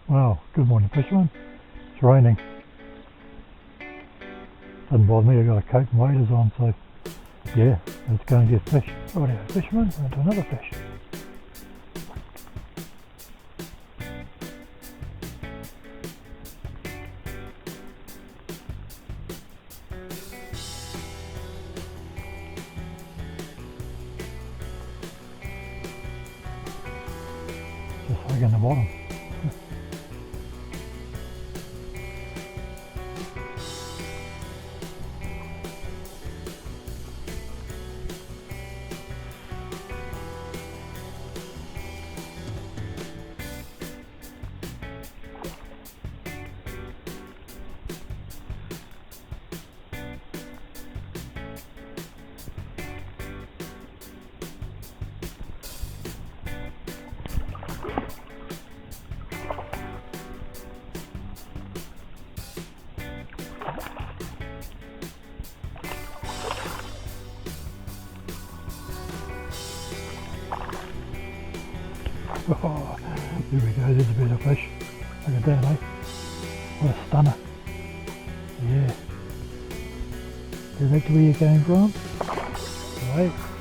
Well, good morning fishermen. It's raining. Doesn't bother me, I've got a coat and waders on, so yeah, let's go and get fish. Righty, fishermen, onto another fish. Just hugging the bottom. Oh, here we go, there's a bit of fish. Look at that, eh? What a stunner. Yeah. Is that where you're going from? Right.